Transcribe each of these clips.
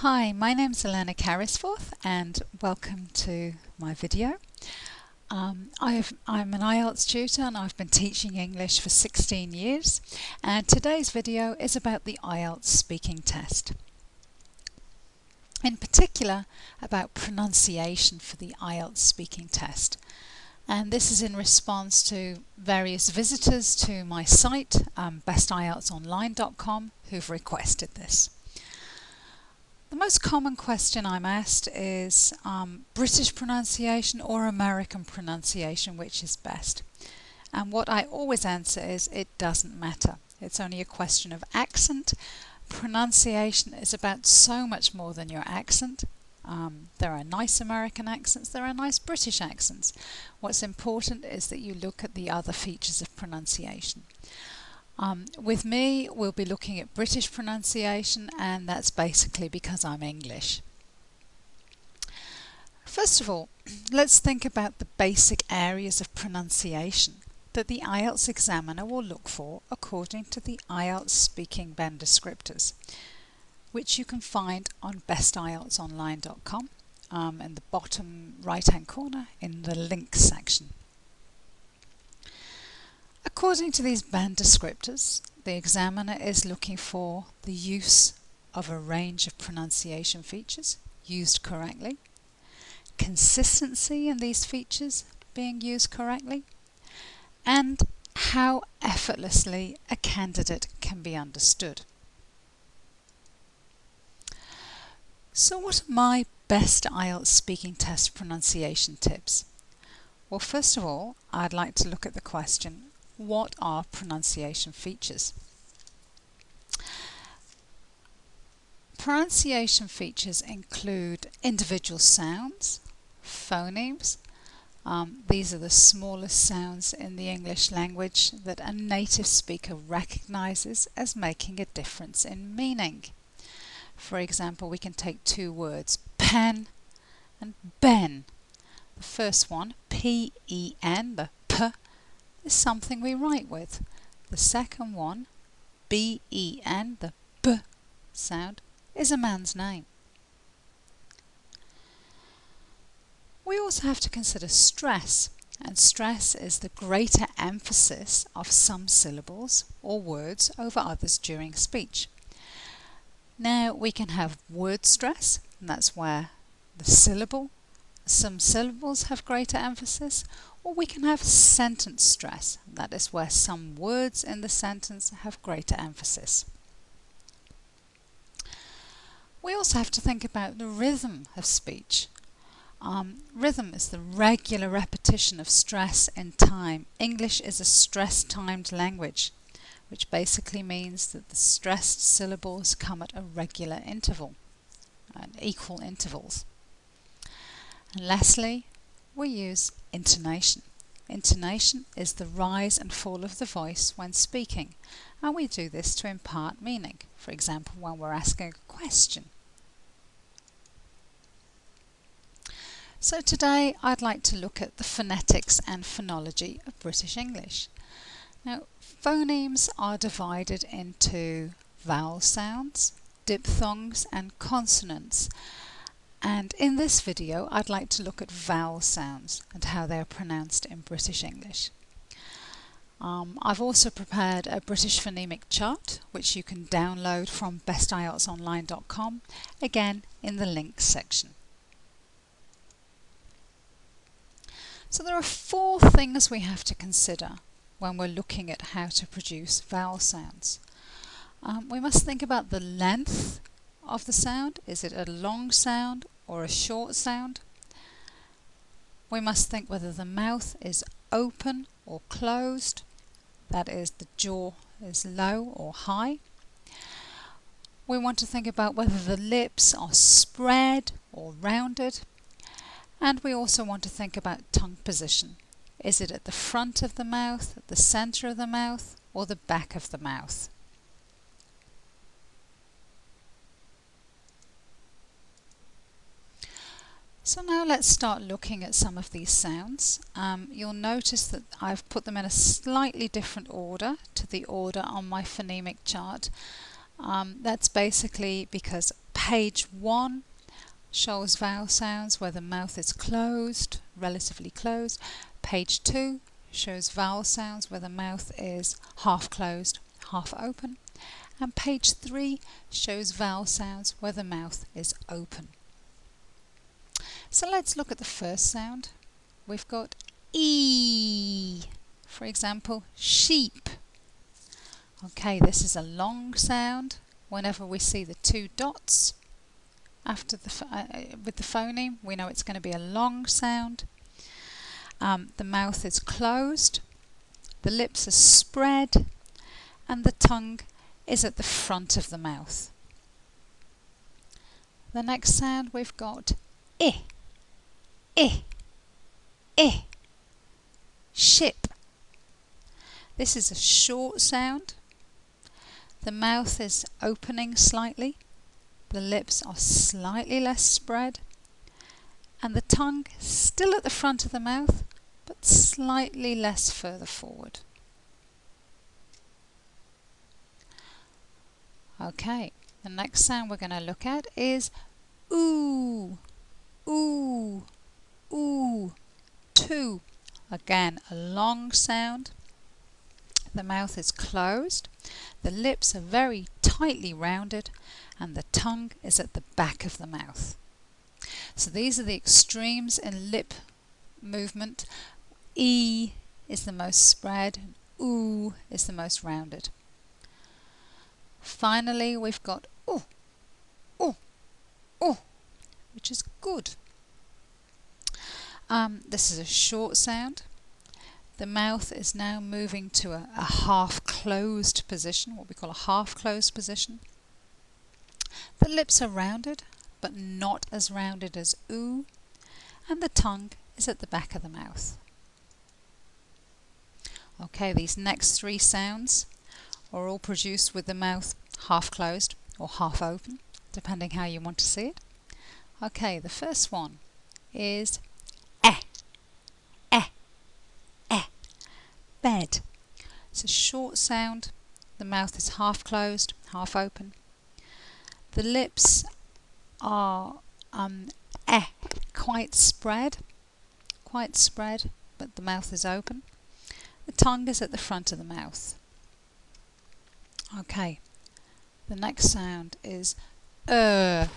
Hi, my name's Elena Carrisforth and welcome to my video. I'm an IELTS tutor and I've been teaching English for 16 years, and today's video is about the IELTS speaking test. In particular about pronunciation for the IELTS speaking test. And this is in response to various visitors to my site, bestieltsonline.com, who've requested this. The most common question I'm asked is British pronunciation or American pronunciation, which is best? And what I always answer is it doesn't matter. It's only a question of accent. Pronunciation is about so much more than your accent. There are nice American accents, there are nice British accents. What's important is that you look at the other features of pronunciation. With me, we'll be looking at British pronunciation, and that's basically because I'm English. First of all, let's think about the basic areas of pronunciation that the IELTS examiner will look for according to the IELTS speaking band descriptors, which you can find on bestieltsonline.com in the bottom right hand corner in the links section. According to these band descriptors, the examiner is looking for the use of a range of pronunciation features used correctly, consistency in these features being used correctly, and how effortlessly a candidate can be understood. So what are my best IELTS speaking test pronunciation tips? Well, first of all, I'd like to look at the question, what are pronunciation features? Pronunciation features include individual sounds, phonemes. These are the smallest sounds in the English language that a native speaker recognizes as making a difference in meaning. For example, we can take two words, pen and ben. The first one, P-E-N, the P, is something we write with. The second one, B-E-N, the B sound, is a man's name. We also have to consider stress, and stress is the greater emphasis of some syllables or words over others during speech. Now we can have word stress, and that's where some syllables have greater emphasis, or we can have sentence stress, and that is where some words in the sentence have greater emphasis. We also have to think about the rhythm of speech. Rhythm is the regular repetition of stress in time. English is a stress-timed language, which basically means that the stressed syllables come at a regular interval, at equal intervals. And lastly, we use intonation. Intonation is the rise and fall of the voice when speaking, and we do this to impart meaning, for example when we're asking a question. So today I'd like to look at the phonetics and phonology of British English. Now, phonemes are divided into vowel sounds, diphthongs and consonants. And in this video, I'd like to look at vowel sounds and how they are pronounced in British English. I've also prepared a British phonemic chart, which you can download from bestieltsonline.com, again in the links section. So there are four things we have to consider when we're looking at how to produce vowel sounds. We must think about the length of the sound. Is it a long sound or a short sound? We must think whether the mouth is open or closed, that is, the jaw is low or high. We want to think about whether the lips are spread or rounded, and we also want to think about tongue position. Is it at the front of the mouth, at the center of the mouth, or the back of the mouth? So now let's start looking at some of these sounds. You'll notice that I've put them in a slightly different order to the order on my phonemic chart. That's basically because Page 1 shows vowel sounds where the mouth is closed, relatively closed. Page 2 shows vowel sounds where the mouth is half closed, half open. And page 3 shows vowel sounds where the mouth is open. So let's look at the first sound. We've got E. For example, sheep. Okay, this is a long sound. Whenever we see the 2 dots after with the phoneme, we know it's going to be a long sound. The mouth is closed, the lips are spread, and the tongue is at the front of the mouth. The next sound we've got I. I. I. Ship. This is a short sound. The mouth is opening slightly, the lips are slightly less spread, and the tongue still at the front of the mouth, but slightly less further forward. Okay, the next sound we're going to look at is ooh, ooh, ooh, two. Again, a long sound. The mouth is closed, the lips are very tightly rounded, and the tongue is at the back of the mouth. So these are the extremes in lip movement. E is the most spread, and oo is the most rounded. Finally, we've got ooh, ooh, ooh, which is good. This is a short sound. The mouth is now moving to a half-closed position, what we call a half-closed position. The lips are rounded, but not as rounded as oo, and the tongue is at the back of the mouth. Okay, these next 3 sounds are all produced with the mouth half-closed or half-open, depending how you want to see it. Okay, the first one is bed. It's a short sound. The mouth is half closed, half open. The lips are quite spread, but the mouth is open. The tongue is at the front of the mouth. Okay, the next sound is For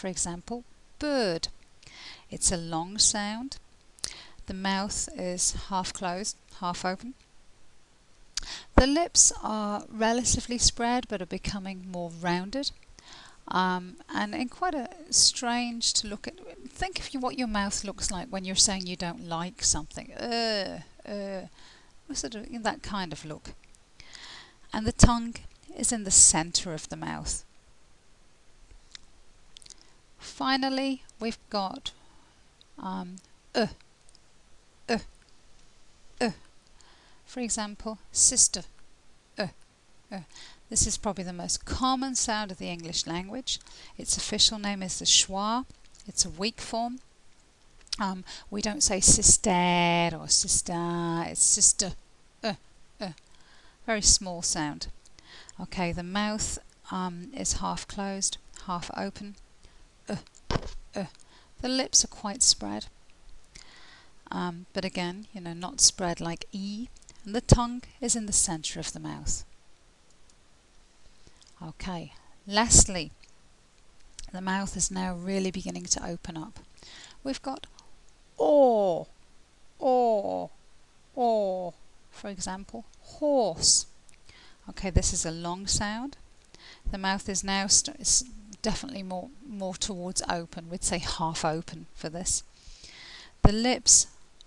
example, bird. It's a long sound. The mouth is half closed, half open. The lips are relatively spread but are becoming more rounded, and in quite a strange to look at. Think of what your mouth looks like when you're saying you don't like something. Sort of in that kind of look. And the tongue is in the centre of the mouth. Finally, we've got For example, sister. This is probably the most common sound of the English language. Its official name is the schwa. It's a weak form. We don't say sister or sister. It's sister. Very small sound. Okay, the mouth is half closed, half open. The lips are quite spread. But again, not spread like E, and the tongue is in the centre of the mouth. Okay, lastly, the mouth is now really beginning to open up. We've got or, for example, horse. Okay, this is a long sound. The mouth is now definitely more towards open. We'd say half open for this. The lips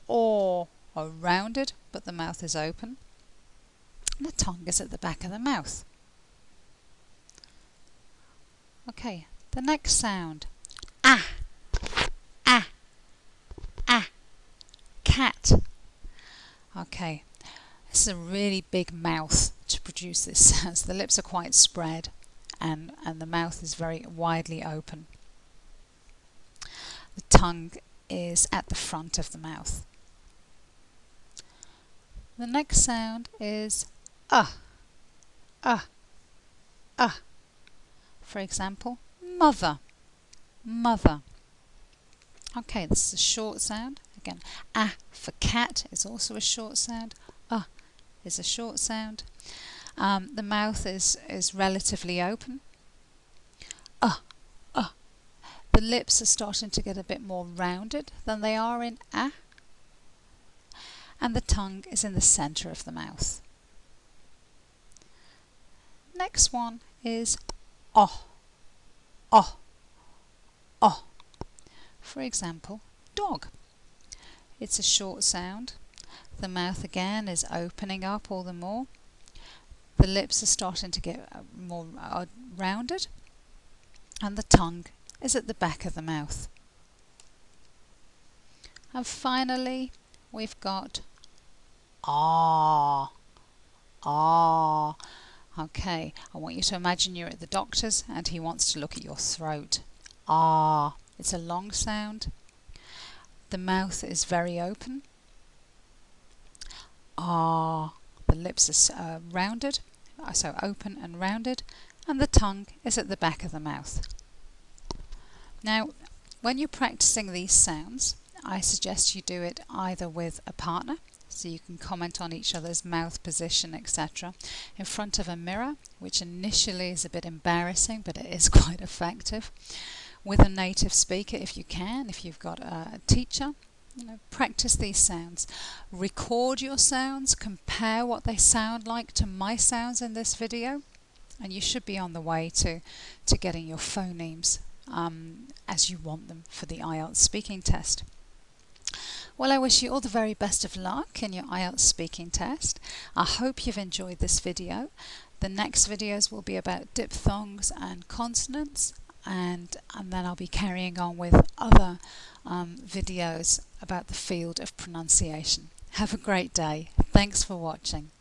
are rounded, but the mouth is open. The tongue is at the back of the mouth. Okay, the next sound. Cat. Okay, this is a really big mouth to produce this sound. The lips are quite spread and the mouth is very widely open. The tongue is at the front of the mouth. The next sound is For example, mother, mother. Okay, this is a short sound. Again, for cat is also a short sound. Is a short sound. The mouth is relatively open. The lips are starting to get a bit more rounded than they are in a. And the tongue is in the centre of the mouth. Next one is oh, oh, oh. For example, dog. It's a short sound. The mouth again is opening up all the more. The lips are starting to get more rounded. And the tongue is at the back of the mouth. And finally, we've got ah, ah. Okay, I want you to imagine you're at the doctor's and he wants to look at your throat. Ah, it's a long sound. The mouth is very open. Ah, the lips are rounded, so open and rounded, and the tongue is at the back of the mouth. Now, when you're practicing these sounds, I suggest you do it either with a partner, so you can comment on each other's mouth position, etc., in front of a mirror, which initially is a bit embarrassing, but it is quite effective. With a native speaker, if you can, if you've got a teacher, practice these sounds. Record your sounds, compare what they sound like to my sounds in this video, and you should be on the way to getting your phonemes as you want them for the IELTS speaking test. Well, I wish you all the very best of luck in your IELTS speaking test. I hope you've enjoyed this video. The next videos will be about diphthongs and consonants, and then I'll be carrying on with other videos about the field of pronunciation. Have a great day. Thanks for watching.